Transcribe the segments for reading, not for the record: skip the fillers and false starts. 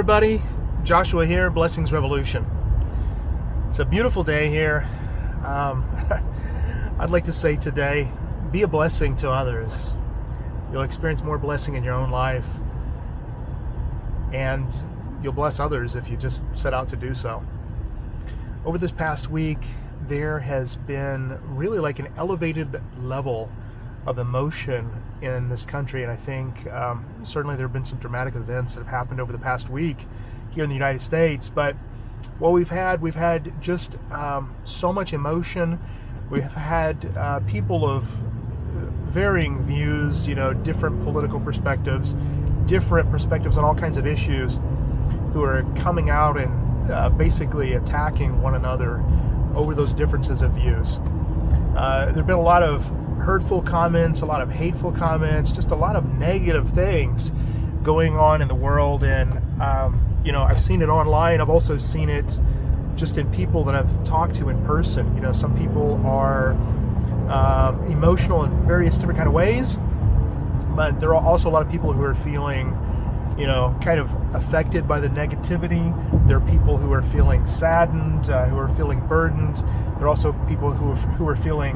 everybody, Joshua here, Blessings Revolution. It's a beautiful day here. I'd like to say today, be a blessing to others. You'll experience more blessing in your own life, and you'll bless others if you just set out to do so. Over this past week, there has been really like an elevated level of emotion in this country, and I think certainly there have been some dramatic events that have happened over the past week here in the United States. But what we've had just so much emotion. We've had people of varying views, different political perspectives, different perspectives on all kinds of issues, who are coming out and basically attacking one another over those differences of views. There have been a lot of hurtful comments, a lot of hateful comments, just a lot of negative things going on in the world. And I've seen it online. I've also seen it just in people that I've talked to in person. Some people are emotional in various different kind of ways, but there are also a lot of people who are feeling kind of affected by the negativity. There are people who are feeling saddened, who are feeling burdened. There are also people who are feeling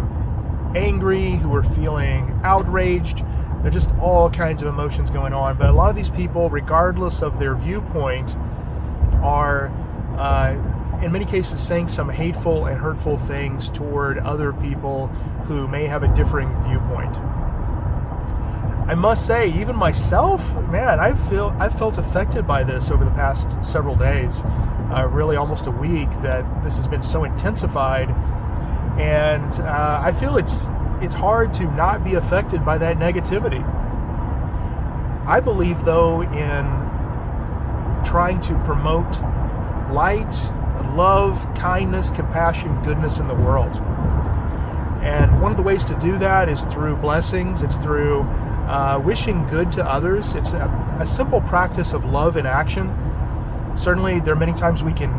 angry, who are feeling outraged. There are just all kinds of emotions going on. But a lot of these people, regardless of their viewpoint, are in many cases saying some hateful and hurtful things toward other people who may have a differing viewpoint. I must say, even myself, man, I've felt affected by this over the past several days, really almost a week, that this has been so intensified. And I feel it's hard to not be affected by that negativity. I believe, though, in trying to promote light, love, kindness, compassion, goodness in the world. And one of the ways to do that is through blessings. It's through wishing good to others. It's a simple practice of love in action. Certainly, there are many times we can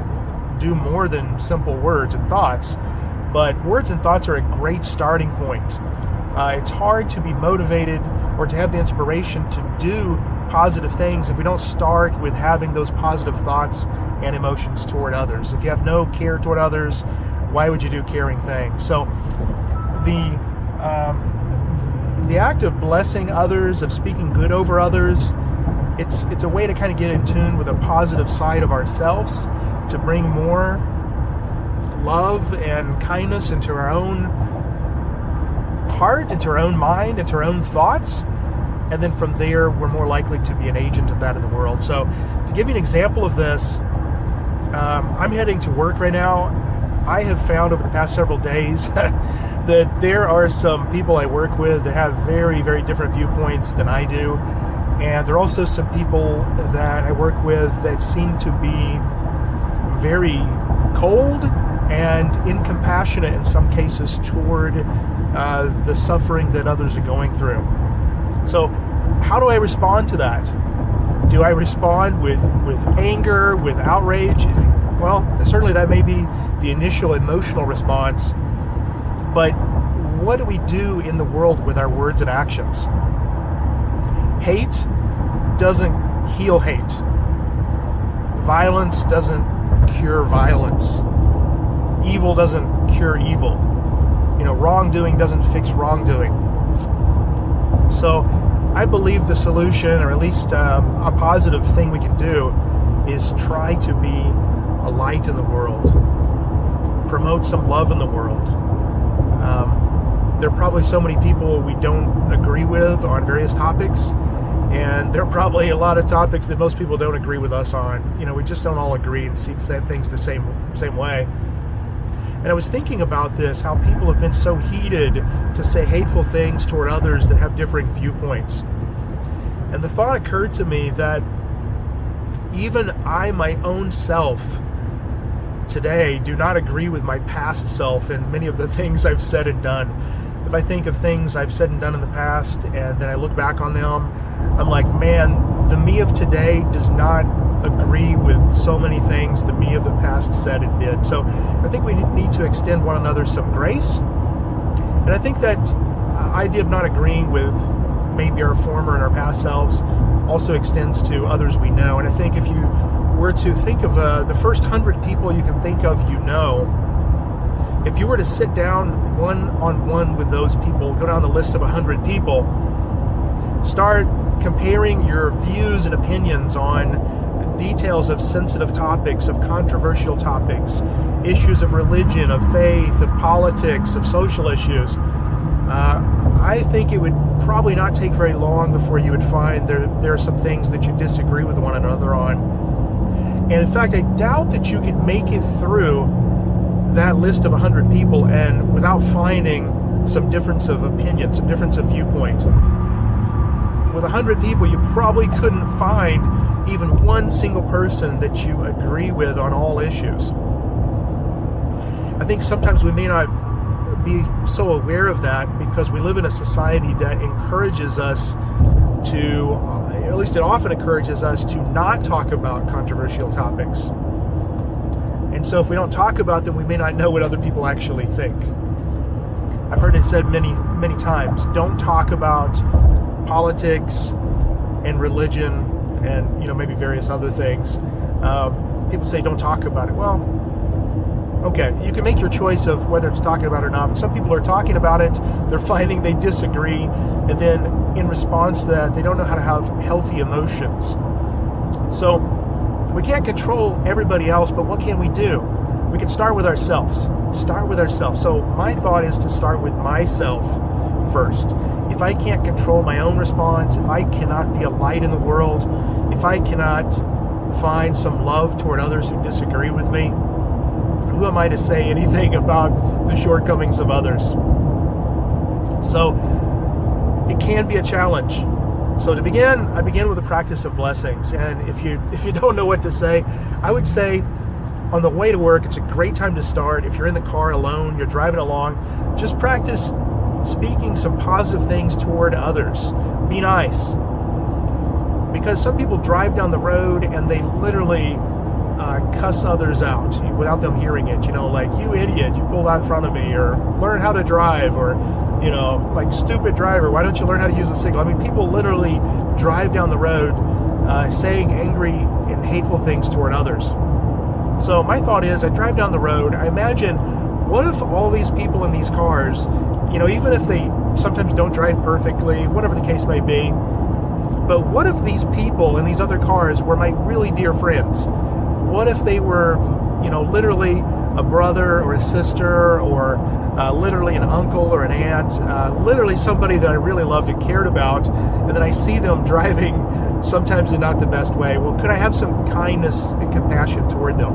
do more than simple words and thoughts, but words and thoughts are a great starting point. It's hard to be motivated or to have the inspiration to do positive things if we don't start with having those positive thoughts and emotions toward others. If you have no care toward others, why would you do caring things? So the act of blessing others, of speaking good over others, it's a way to kind of get in tune with a positive side of ourselves, to bring more love and kindness into our own heart, into our own mind, into our own thoughts. And then from there, we're more likely to be an agent of that in the world. So to give you an example of this, I'm heading to work right now. I have found over the past several days that there are some people I work with that have very, very different viewpoints than I do. And there are also some people that I work with that seem to be very cold and incompassionate in some cases toward the suffering that others are going through. So how do I respond to that? Do I respond with anger, with outrage? Well, certainly that may be the initial emotional response, but what do we do in the world with our words and actions? Hate doesn't heal hate. Violence doesn't cure violence. Evil doesn't cure evil. Wrongdoing doesn't fix wrongdoing. So I believe the solution, or at least a positive thing we can do, is try to be a light in the world. Promote some love in the world. There are probably so many people we don't agree with on various topics, and there are probably a lot of topics that most people don't agree with us on. We just don't all agree and see things the same way. And I was thinking about this, how people have been so heated to say hateful things toward others that have differing viewpoints. And the thought occurred to me that even I, my own self, today do not agree with my past self and many of the things I've said and done. If I think of things I've said and done in the past, and then I look back on them, I'm like, man, the me of today does not agree with so many things the me of the past said and did. So I think we need to extend one another some grace. And I think that idea of not agreeing with maybe our former and our past selves also extends to others we know. And I think if you were to think of the first 100 people you can think of, if you were to sit down one-on-one with those people, go down the list of 100 people, start comparing your views and opinions on details of sensitive topics, of controversial topics, issues of religion, of faith, of politics, of social issues, I think it would probably not take very long before you would find there are some things that you disagree with one another on. And in fact, I doubt that you could make it through that list of 100 people and without finding some difference of opinion, some difference of viewpoint. With 100 people, you probably couldn't find even one single person that you agree with on all issues. I think sometimes we may not be so aware of that because we live in a society that encourages us to, at least it often encourages us to not talk about controversial topics. And so if we don't talk about them, we may not know what other people actually think. I've heard it said many, many times, don't talk about politics and religion and, maybe various other things. People say don't talk about it. Well, okay, you can make your choice of whether it's talking about it or not. But some people are talking about it, they're finding they disagree, and then in response to that, they don't know how to have healthy emotions. So we can't control everybody else, but what can we do? We can start with ourselves. Start with ourselves. So my thought is to start with myself first. If I can't control my own response, if I cannot be a light in the world, if I cannot find some love toward others who disagree with me, who am I to say anything about the shortcomings of others? So it can be a challenge. So to begin, I begin with the practice of blessings. And if you don't know what to say, I would say on the way to work, it's a great time to start. If you're in the car alone, you're driving along, just practice speaking some positive things toward others. Be nice. Because some people drive down the road and they literally cuss others out without them hearing it. Like, you idiot, you pulled out in front of me, or learn how to drive, or like, stupid driver, why don't you learn how to use a signal? I mean, people literally drive down the road saying angry and hateful things toward others. So my thought is, I drive down the road, I imagine, what if all these people in these cars, even if they sometimes don't drive perfectly, whatever the case may be, but what if these people in these other cars were my really dear friends? What if they were, literally a brother or a sister, or literally an uncle or an aunt, literally somebody that I really loved and cared about, and then I see them driving sometimes in not the best way? Well, could I have some kindness and compassion toward them?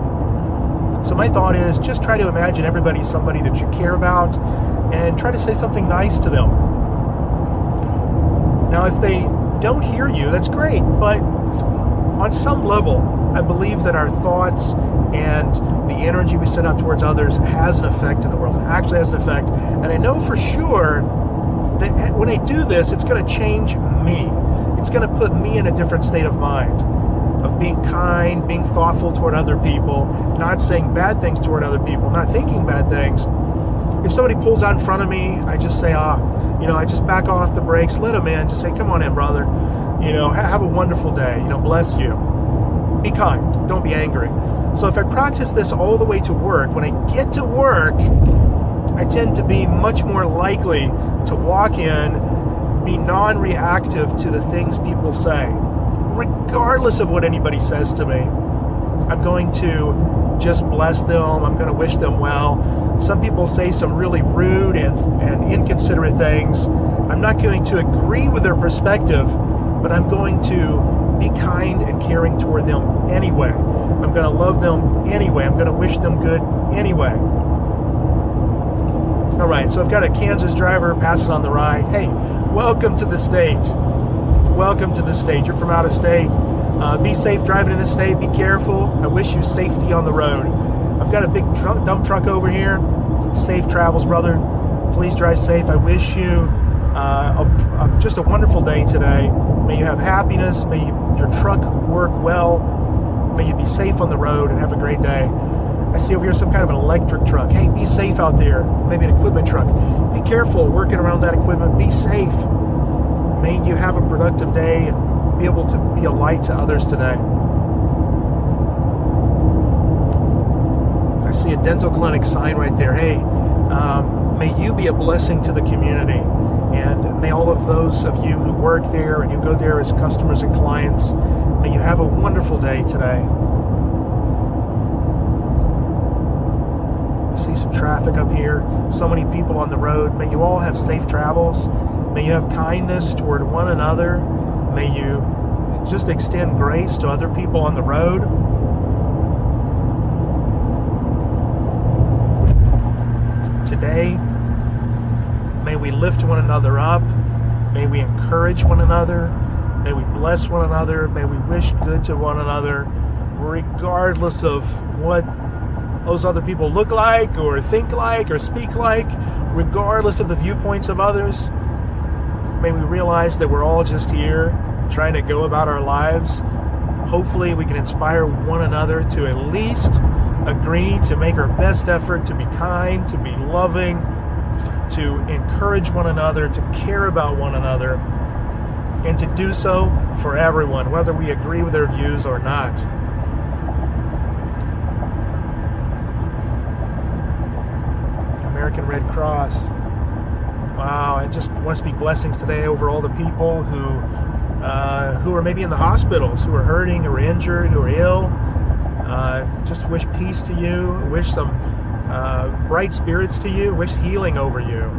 So my thought is, just try to imagine everybody somebody that you care about, and try to say something nice to them. Now, if they don't hear you, that's great, but on some level, I believe that our thoughts and the energy we send out towards others has an effect in the world. It actually has an effect. And I know for sure that when I do this, it's going to change me. It's going to put me in a different state of mind, of being kind, being thoughtful toward other people, not saying bad things toward other people, not thinking bad things. If somebody pulls out in front of me, I just say, I just back off the brakes, let them in, just say, come on in, brother. Have a wonderful day, bless you. Be kind, don't be angry. So if I practice this all the way to work, when I get to work, I tend to be much more likely to walk in, be non-reactive to the things people say. Regardless of what anybody says to me, I'm going to just bless them, I'm going to wish them well. Some people say some really rude and inconsiderate things. I'm not going to agree with their perspective, but I'm going to be kind and caring toward them anyway. I'm going to love them anyway. I'm going to wish them good anyway. All right, so I've got a Kansas driver passing on the right. Hey, welcome to the state. Welcome to the state. You're from out of state. Be safe driving in the state. Be careful. I wish you safety on the road. I've got a big dump truck over here. Safe travels, brother. Please drive safe. I wish you just a wonderful day today. May you have happiness. May your truck work well. May you be safe on the road and have a great day. I see over here some kind of an electric truck. Hey, be safe out there. Maybe an equipment truck. Be careful working around that equipment. Be safe. May you have a productive day and be able to be a light to others today. I see a dental clinic sign right there. Hey, may you be a blessing to the community. And may all of those of you who work there and who go there as customers and clients, may you have a wonderful day today. I see some traffic up here, so many people on the road. May you all have safe travels. May you have kindness toward one another. May you just extend grace to other people on the road. Today, may we lift one another up. May we encourage one another. May we bless one another. May we wish good to one another, regardless of what those other people look like or think like or speak like, regardless of the viewpoints of others. May we realize that we're all just here trying to go about our lives. Hopefully we can inspire one another to at least agree to make our best effort to be kind, to be loving, to encourage one another, to care about one another, and to do so for everyone, whether we agree with their views or not. American Red Cross. Wow, I just want to speak blessings today over all the people who are maybe in the hospitals, who are hurting, who are injured, who are ill. Just wish peace to you, wish some bright spirits to you, wish healing over you.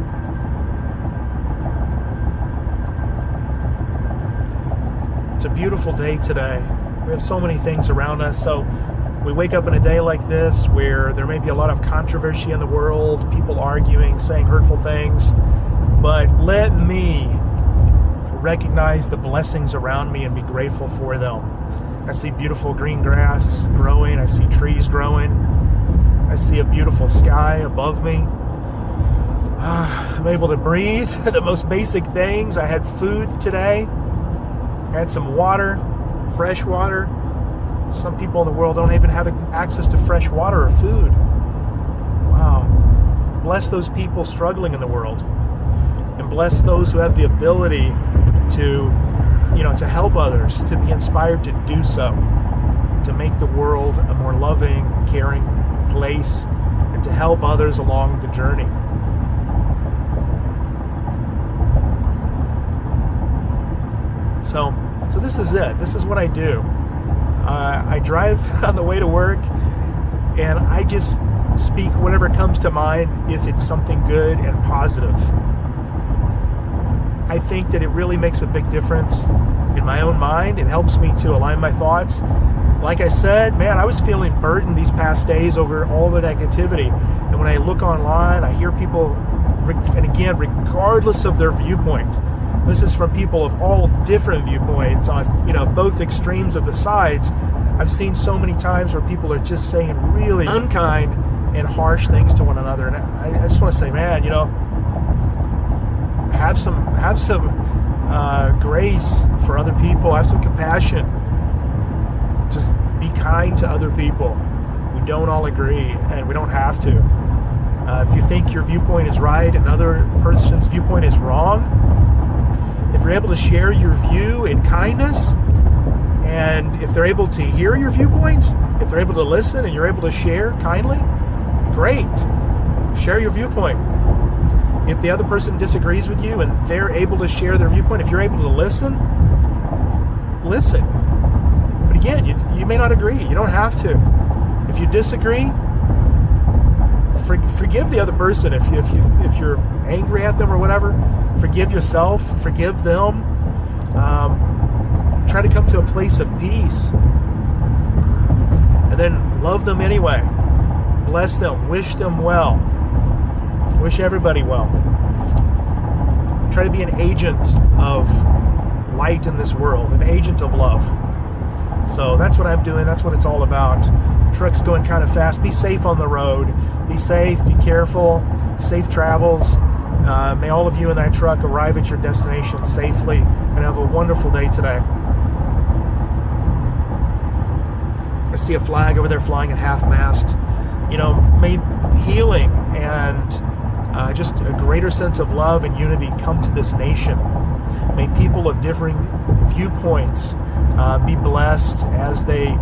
It's a beautiful day today. We have so many things around us. So we wake up in a day like this where there may be a lot of controversy in the world, people arguing, saying hurtful things. But let me recognize the blessings around me and be grateful for them. I see beautiful green grass growing. I see trees growing. I see a beautiful sky above me. I'm able to breathe. The most basic things. I had food today. I had some water, fresh water. Some people in the world don't even have access to fresh water or food. Wow. Bless those people struggling in the world. And bless those who have the ability to help others, to be inspired to do so, to make the world a more loving, caring place, and to help others along the journey. So this is it. This is what I do. I drive on the way to work, and I just speak whatever comes to mind if it's something good and positive. I think that it really makes a big difference in my own mind. It helps me to align my thoughts. Like I said, man, I was feeling burdened these past days over all the negativity. And when I look online, I hear people, and again, regardless of their viewpoint, this is from people of all different viewpoints on, both extremes of the sides. I've seen so many times where people are just saying really unkind and harsh things to one another. And I just want to say, man, have some grace for other people. Have some compassion. Just be kind to other people. We don't all agree, and we don't have to. If you think your viewpoint is right and another person's viewpoint is wrong, if you're able to share your view in kindness, and if they're able to hear your viewpoint, if they're able to listen and you're able to share kindly, great. Share your viewpoint. If the other person disagrees with you and they're able to share their viewpoint, if you're able to listen. But again, you may not agree. You don't have to. If you disagree, forgive the other person. If you're angry at them or whatever, forgive yourself. Forgive them. Try to come to a place of peace, and then love them anyway. Bless them. Wish them well. Wish everybody well. Try to be an agent of light in this world, an agent of love. So that's what I'm doing. That's what it's all about. The truck's going kind of fast. Be safe on the road. Be safe. Be careful. Safe travels. May all of you in that truck arrive at your destination safely and have a wonderful day today. I see a flag over there flying at half-mast. May healing and just a greater sense of love and unity come to this nation. May people of differing viewpoints be blessed as they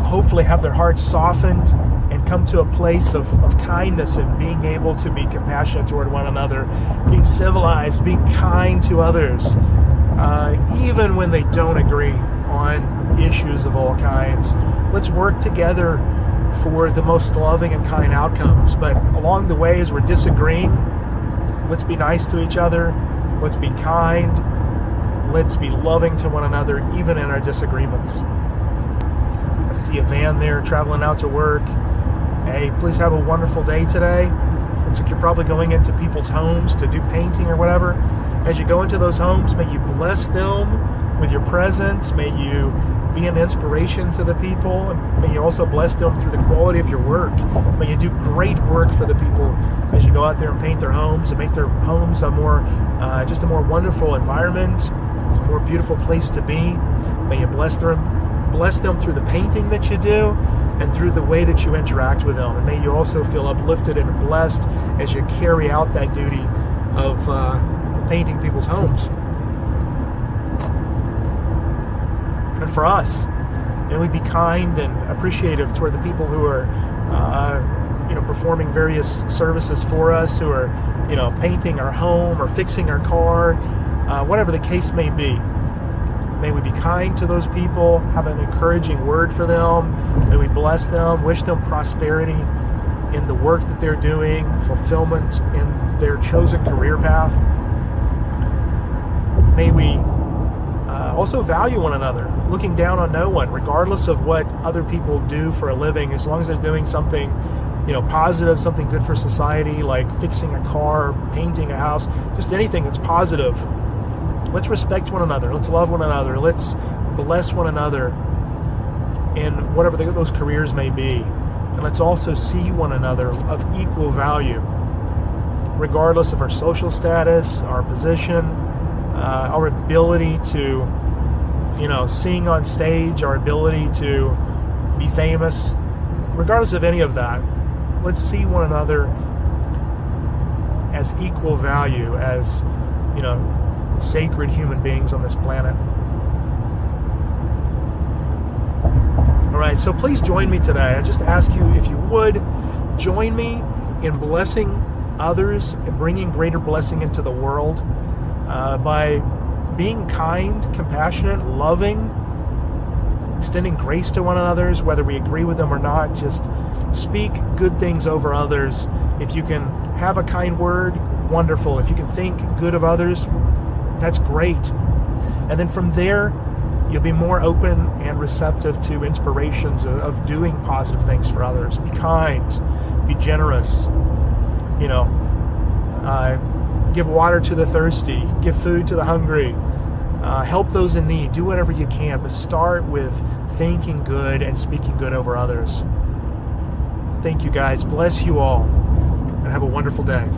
hopefully have their hearts softened and come to a place of kindness and being able to be compassionate toward one another, being civilized, being kind to others, even when they don't agree on issues of all kinds. Let's work together for the most loving and kind outcomes. But along the way, as we're disagreeing, let's be nice to each other. Let's be kind. Let's be loving to one another, even in our disagreements. I see a van there traveling out to work. Hey, please have a wonderful day today. Looks like you're probably going into people's homes to do painting or whatever. As you go into those homes, may you bless them with your presence. May you be an inspiration to the people. And may you also bless them through the quality of your work. May you do great work for the people as you go out there and paint their homes and make their homes a more, just a more wonderful environment, a more beautiful place to be. May you bless them through the painting that you do and through the way that you interact with them. And may you also feel uplifted and blessed as you carry out that duty of painting people's homes. And for us, may we be kind and appreciative toward the people who are performing various services for us, who are painting our home or fixing our car, whatever the case may be. May we be kind to those people, have an encouraging word for them. May we bless them, wish them prosperity in the work that they're doing, fulfillment in their chosen career path. May we also value one another, looking down on no one, regardless of what other people do for a living, as long as they're doing something positive, something good for society, like fixing a car, painting a house, just anything that's positive. Let's respect one another. Let's love one another. Let's bless one another in whatever those careers may be. And let's also see one another of equal value, regardless of our social status, our position, our ability to, sing on stage, our ability to be famous. Regardless of any of that, let's see one another as equal value, as, sacred human beings on this planet. All right, so please join me today. I just ask you, if you would, join me in blessing others and bringing greater blessing into the world by being kind, compassionate, loving, extending grace to one another, whether we agree with them or not. Just speak good things over others. If you can have a kind word, wonderful. If you can think good of others, that's great. And then from there, you'll be more open and receptive to inspirations of doing positive things for others. Be kind, be generous, give water to the thirsty, give food to the hungry, help those in need, do whatever you can, but start with thinking good and speaking good over others. Thank you guys, bless you all, and have a wonderful day.